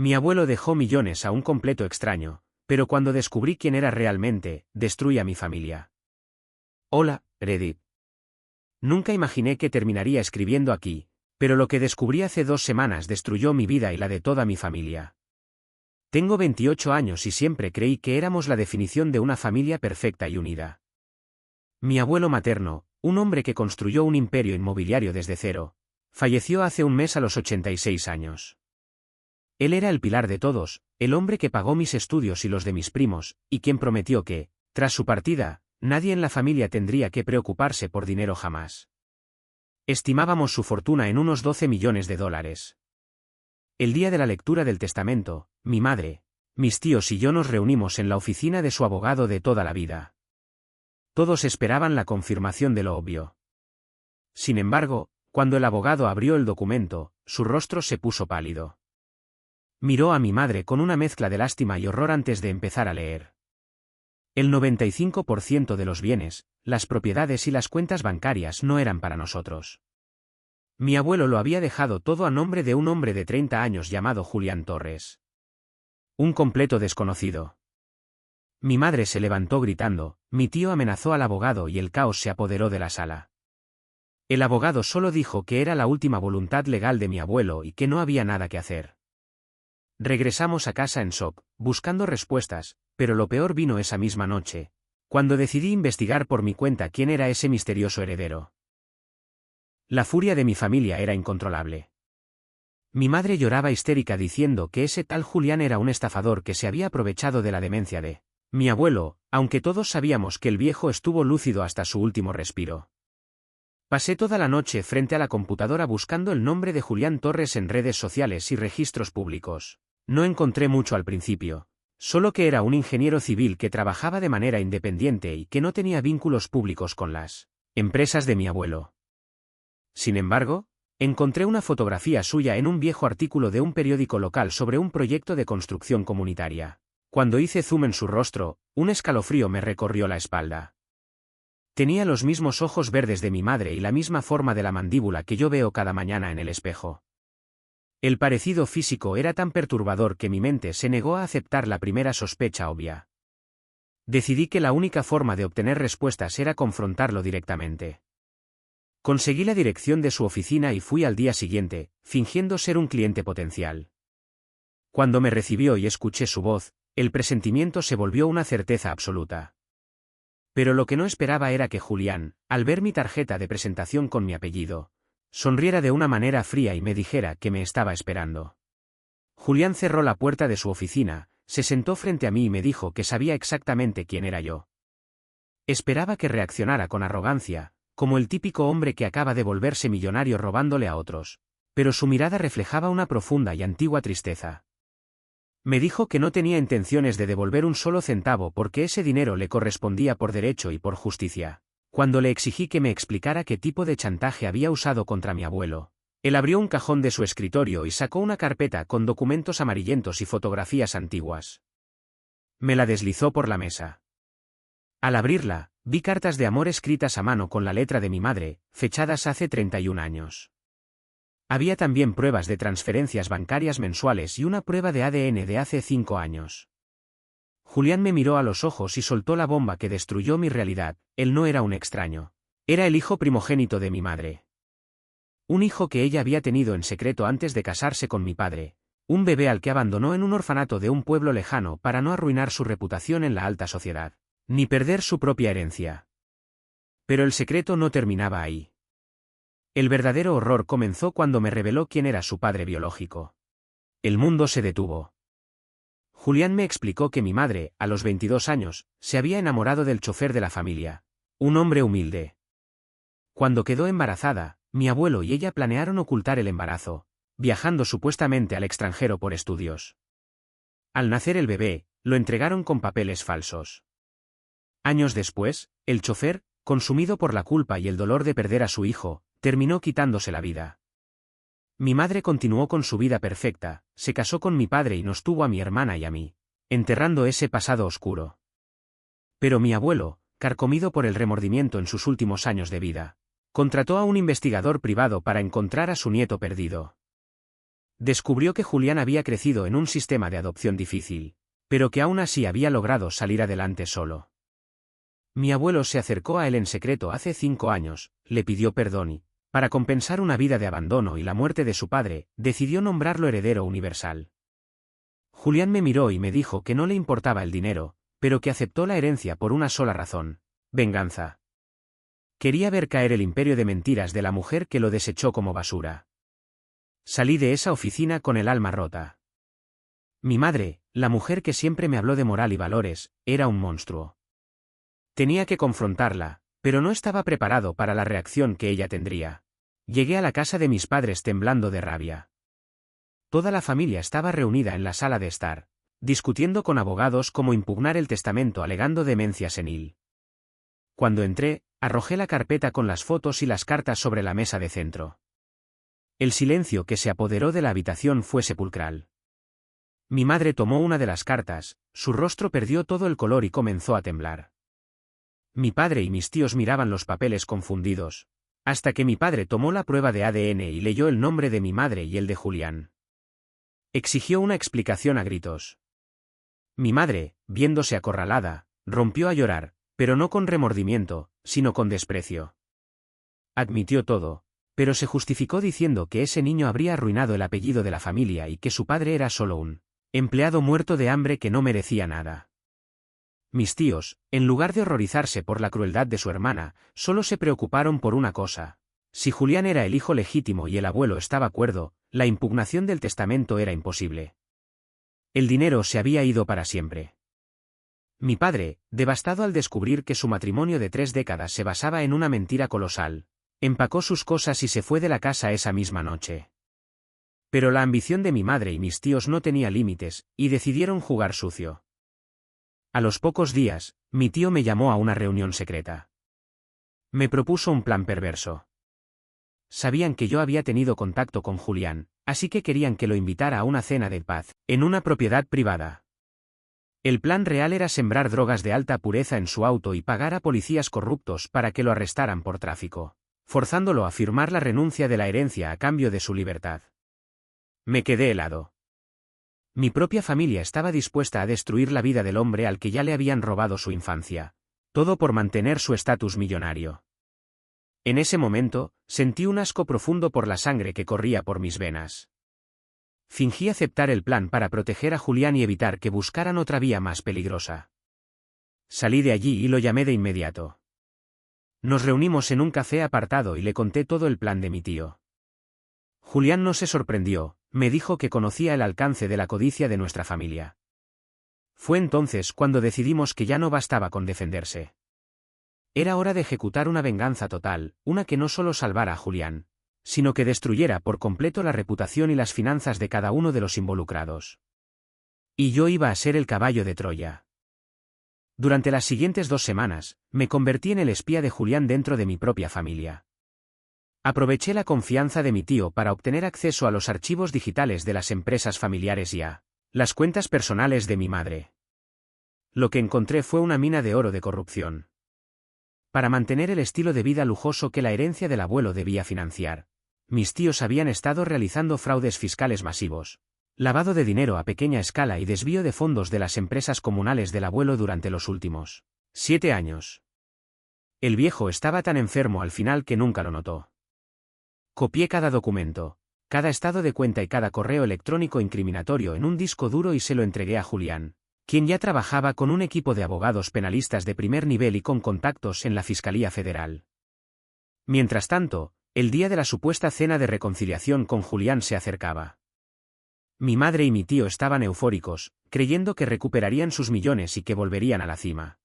Mi abuelo dejó millones a un completo extraño, pero cuando descubrí quién era realmente, destruí a mi familia. Hola, Reddit. Nunca imaginé que terminaría escribiendo aquí, pero lo que descubrí hace 2 semanas destruyó mi vida y la de toda mi familia. Tengo 28 años y siempre creí que éramos la definición de una familia perfecta y unida. Mi abuelo materno, un hombre que construyó un imperio inmobiliario desde cero, falleció hace un mes a los 86 años. Él era el pilar de todos, el hombre que pagó mis estudios y los de mis primos, y quien prometió que, tras su partida, nadie en la familia tendría que preocuparse por dinero jamás. Estimábamos su fortuna en unos 12 millones de dólares. El día de la lectura del testamento, mi madre, mis tíos y yo nos reunimos en la oficina de su abogado de toda la vida. Todos esperaban la confirmación de lo obvio. Sin embargo, cuando el abogado abrió el documento, su rostro se puso pálido. Miró a mi madre con una mezcla de lástima y horror antes de empezar a leer. El 95% de los bienes, las propiedades y las cuentas bancarias no eran para nosotros. Mi abuelo lo había dejado todo a nombre de un hombre de 30 años llamado Julián Torres. Un completo desconocido. Mi madre se levantó gritando, mi tío amenazó al abogado y el caos se apoderó de la sala. El abogado solo dijo que era la última voluntad legal de mi abuelo y que no había nada que hacer. Regresamos a casa en shock, buscando respuestas, pero lo peor vino esa misma noche, cuando decidí investigar por mi cuenta quién era ese misterioso heredero. La furia de mi familia era incontrolable. Mi madre lloraba histérica diciendo que ese tal Julián era un estafador que se había aprovechado de la demencia de mi abuelo, aunque todos sabíamos que el viejo estuvo lúcido hasta su último respiro. Pasé toda la noche frente a la computadora buscando el nombre de Julián Torres en redes sociales y registros públicos. No encontré mucho al principio, solo que era un ingeniero civil que trabajaba de manera independiente y que no tenía vínculos públicos con las empresas de mi abuelo. Sin embargo, encontré una fotografía suya en un viejo artículo de un periódico local sobre un proyecto de construcción comunitaria. Cuando hice zoom en su rostro, un escalofrío me recorrió la espalda. Tenía los mismos ojos verdes de mi madre y la misma forma de la mandíbula que yo veo cada mañana en el espejo. El parecido físico era tan perturbador que mi mente se negó a aceptar la primera sospecha obvia. Decidí que la única forma de obtener respuestas era confrontarlo directamente. Conseguí la dirección de su oficina y fui al día siguiente, fingiendo ser un cliente potencial. Cuando me recibió y escuché su voz, el presentimiento se volvió una certeza absoluta. Pero lo que no esperaba era que Julián, al ver mi tarjeta de presentación con mi apellido, sonriera de una manera fría y me dijera que me estaba esperando. Julián cerró la puerta de su oficina, se sentó frente a mí y me dijo que sabía exactamente quién era yo. Esperaba que reaccionara con arrogancia, como el típico hombre que acaba de volverse millonario robándole a otros, pero su mirada reflejaba una profunda y antigua tristeza. Me dijo que no tenía intenciones de devolver un solo centavo porque ese dinero le correspondía por derecho y por justicia. Cuando le exigí que me explicara qué tipo de chantaje había usado contra mi abuelo, él abrió un cajón de su escritorio y sacó una carpeta con documentos amarillentos y fotografías antiguas. Me la deslizó por la mesa. Al abrirla, vi cartas de amor escritas a mano con la letra de mi madre, fechadas hace 31 años. Había también pruebas de transferencias bancarias mensuales y una prueba de ADN de hace 5 años. Julián me miró a los ojos y soltó la bomba que destruyó mi realidad. Él no era un extraño. Era el hijo primogénito de mi madre. Un hijo que ella había tenido en secreto antes de casarse con mi padre. Un bebé al que abandonó en un orfanato de un pueblo lejano para no arruinar su reputación en la alta sociedad, ni perder su propia herencia. Pero el secreto no terminaba ahí. El verdadero horror comenzó cuando me reveló quién era su padre biológico. El mundo se detuvo. Julián me explicó que mi madre, a los 22 años, se había enamorado del chofer de la familia, un hombre humilde. Cuando quedó embarazada, mi abuelo y ella planearon ocultar el embarazo, viajando supuestamente al extranjero por estudios. Al nacer el bebé, lo entregaron con papeles falsos. Años después, el chofer, consumido por la culpa y el dolor de perder a su hijo, terminó quitándose la vida. Mi madre continuó con su vida perfecta, se casó con mi padre y nos tuvo a mi hermana y a mí, enterrando ese pasado oscuro. Pero mi abuelo, carcomido por el remordimiento en sus últimos años de vida, contrató a un investigador privado para encontrar a su nieto perdido. Descubrió que Julián había crecido en un sistema de adopción difícil, pero que aún así había logrado salir adelante solo. Mi abuelo se acercó a él en secreto hace 5 años, le pidió perdón y, para compensar una vida de abandono y la muerte de su padre, decidió nombrarlo heredero universal. Julián me miró y me dijo que no le importaba el dinero, pero que aceptó la herencia por una sola razón: venganza. Quería ver caer el imperio de mentiras de la mujer que lo desechó como basura. Salí de esa oficina con el alma rota. Mi madre, la mujer que siempre me habló de moral y valores, era un monstruo. Tenía que confrontarla, pero no estaba preparado para la reacción que ella tendría. Llegué a la casa de mis padres temblando de rabia. Toda la familia estaba reunida en la sala de estar, discutiendo con abogados cómo impugnar el testamento alegando demencia senil. Cuando entré, arrojé la carpeta con las fotos y las cartas sobre la mesa de centro. El silencio que se apoderó de la habitación fue sepulcral. Mi madre tomó una de las cartas, su rostro perdió todo el color y comenzó a temblar. Mi padre y mis tíos miraban los papeles confundidos, hasta que mi padre tomó la prueba de ADN y leyó el nombre de mi madre y el de Julián. Exigió una explicación a gritos. Mi madre, viéndose acorralada, rompió a llorar, pero no con remordimiento, sino con desprecio. Admitió todo, pero se justificó diciendo que ese niño habría arruinado el apellido de la familia y que su padre era solo un empleado muerto de hambre que no merecía nada. Mis tíos, en lugar de horrorizarse por la crueldad de su hermana, solo se preocuparon por una cosa: si Julián era el hijo legítimo y el abuelo estaba cuerdo, la impugnación del testamento era imposible. El dinero se había ido para siempre. Mi padre, devastado al descubrir que su matrimonio de 3 décadas se basaba en una mentira colosal, empacó sus cosas y se fue de la casa esa misma noche. Pero la ambición de mi madre y mis tíos no tenía límites, y decidieron jugar sucio. A los pocos días, mi tío me llamó a una reunión secreta. Me propuso un plan perverso. Sabían que yo había tenido contacto con Julián, así que querían que lo invitara a una cena de paz, en una propiedad privada. El plan real era sembrar drogas de alta pureza en su auto y pagar a policías corruptos para que lo arrestaran por tráfico, forzándolo a firmar la renuncia de la herencia a cambio de su libertad. Me quedé helado. Mi propia familia estaba dispuesta a destruir la vida del hombre al que ya le habían robado su infancia, todo por mantener su estatus millonario. En ese momento, sentí un asco profundo por la sangre que corría por mis venas. Fingí aceptar el plan para proteger a Julián y evitar que buscaran otra vía más peligrosa. Salí de allí y lo llamé de inmediato. Nos reunimos en un café apartado y le conté todo el plan de mi tío. Julián no se sorprendió, me dijo que conocía el alcance de la codicia de nuestra familia. Fue entonces cuando decidimos que ya no bastaba con defenderse. Era hora de ejecutar una venganza total, una que no solo salvara a Julián, sino que destruyera por completo la reputación y las finanzas de cada uno de los involucrados. Y yo iba a ser el caballo de Troya. Durante las siguientes 2 semanas, me convertí en el espía de Julián dentro de mi propia familia. Aproveché la confianza de mi tío para obtener acceso a los archivos digitales de las empresas familiares y a las cuentas personales de mi madre. Lo que encontré fue una mina de oro de corrupción. Para mantener el estilo de vida lujoso que la herencia del abuelo debía financiar, mis tíos habían estado realizando fraudes fiscales masivos, lavado de dinero a pequeña escala y desvío de fondos de las empresas comunales del abuelo durante los últimos 7 años. El viejo estaba tan enfermo al final que nunca lo notó. Copié cada documento, cada estado de cuenta y cada correo electrónico incriminatorio en un disco duro y se lo entregué a Julián, quien ya trabajaba con un equipo de abogados penalistas de primer nivel y con contactos en la Fiscalía Federal. Mientras tanto, el día de la supuesta cena de reconciliación con Julián se acercaba. Mi madre y mi tío estaban eufóricos, creyendo que recuperarían sus millones y que volverían a la cima.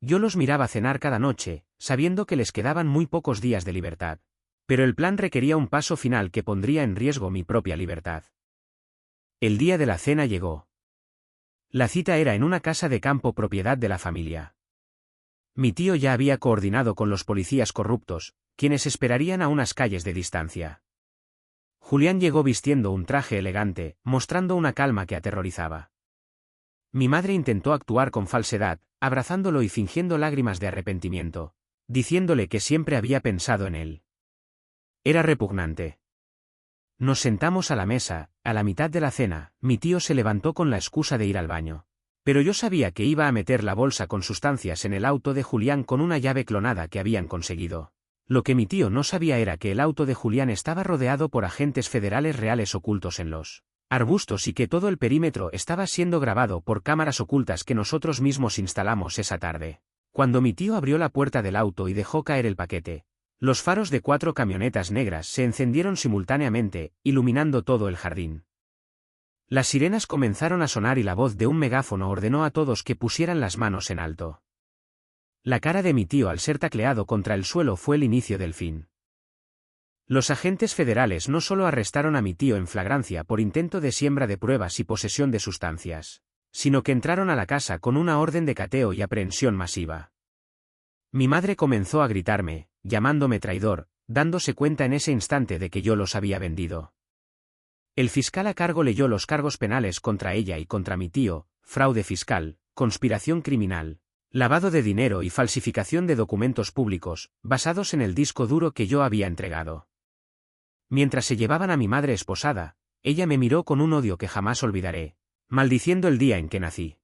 Yo los miraba cenar cada noche, sabiendo que les quedaban muy pocos días de libertad. Pero el plan requería un paso final que pondría en riesgo mi propia libertad. El día de la cena llegó. La cita era en una casa de campo propiedad de la familia. Mi tío ya había coordinado con los policías corruptos, quienes esperarían a unas calles de distancia. Julián llegó vistiendo un traje elegante, mostrando una calma que aterrorizaba. Mi madre intentó actuar con falsedad, abrazándolo y fingiendo lágrimas de arrepentimiento, diciéndole que siempre había pensado en él. Era repugnante. Nos sentamos a la mesa, a la mitad de la cena, mi tío se levantó con la excusa de ir al baño. Pero yo sabía que iba a meter la bolsa con sustancias en el auto de Julián con una llave clonada que habían conseguido. Lo que mi tío no sabía era que el auto de Julián estaba rodeado por agentes federales reales ocultos en los arbustos y que todo el perímetro estaba siendo grabado por cámaras ocultas que nosotros mismos instalamos esa tarde. Cuando mi tío abrió la puerta del auto y dejó caer el paquete, los faros de 4 camionetas negras se encendieron simultáneamente, iluminando todo el jardín. Las sirenas comenzaron a sonar y la voz de un megáfono ordenó a todos que pusieran las manos en alto. La cara de mi tío al ser tacleado contra el suelo fue el inicio del fin. Los agentes federales no solo arrestaron a mi tío en flagrancia por intento de siembra de pruebas y posesión de sustancias, sino que entraron a la casa con una orden de cateo y aprehensión masiva. Mi madre comenzó a gritarme, llamándome traidor, dándose cuenta en ese instante de que yo los había vendido. El fiscal a cargo leyó los cargos penales contra ella y contra mi tío: fraude fiscal, conspiración criminal, lavado de dinero y falsificación de documentos públicos, basados en el disco duro que yo había entregado. Mientras se llevaban a mi madre esposada, ella me miró con un odio que jamás olvidaré, maldiciendo el día en que nací.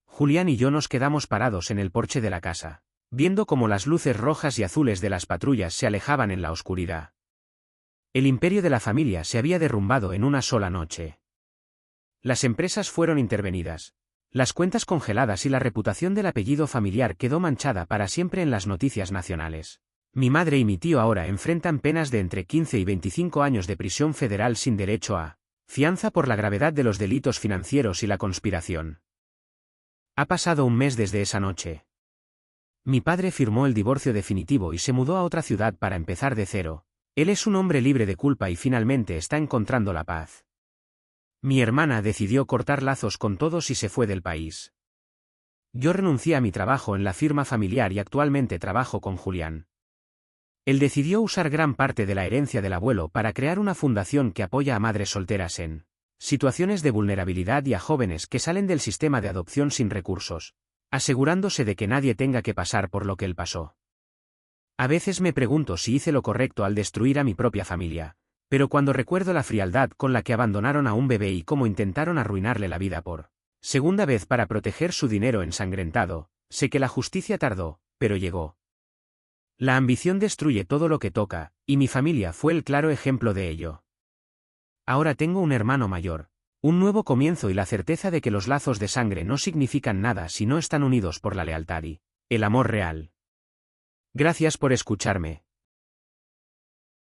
Julián y yo nos quedamos parados en el porche de la casa, viendo cómo las luces rojas y azules de las patrullas se alejaban en la oscuridad. El imperio de la familia se había derrumbado en una sola noche. Las empresas fueron intervenidas, las cuentas congeladas y la reputación del apellido familiar quedó manchada para siempre en las noticias nacionales. Mi madre y mi tío ahora enfrentan penas de entre 15 y 25 años de prisión federal sin derecho a fianza por la gravedad de los delitos financieros y la conspiración. Ha pasado un mes desde esa noche. Mi padre firmó el divorcio definitivo y se mudó a otra ciudad para empezar de cero. Él es un hombre libre de culpa y finalmente está encontrando la paz. Mi hermana decidió cortar lazos con todos y se fue del país. Yo renuncié a mi trabajo en la firma familiar y actualmente trabajo con Julián. Él decidió usar gran parte de la herencia del abuelo para crear una fundación que apoya a madres solteras en situaciones de vulnerabilidad y a jóvenes que salen del sistema de adopción sin recursos, asegurándose de que nadie tenga que pasar por lo que él pasó. A veces me pregunto si hice lo correcto al destruir a mi propia familia, pero cuando recuerdo la frialdad con la que abandonaron a un bebé y cómo intentaron arruinarle la vida por segunda vez para proteger su dinero ensangrentado, sé que la justicia tardó, pero llegó. La ambición destruye todo lo que toca, y mi familia fue el claro ejemplo de ello. Ahora tengo un hermano mayor, un nuevo comienzo y la certeza de que los lazos de sangre no significan nada si no están unidos por la lealtad y el amor real. Gracias por escucharme.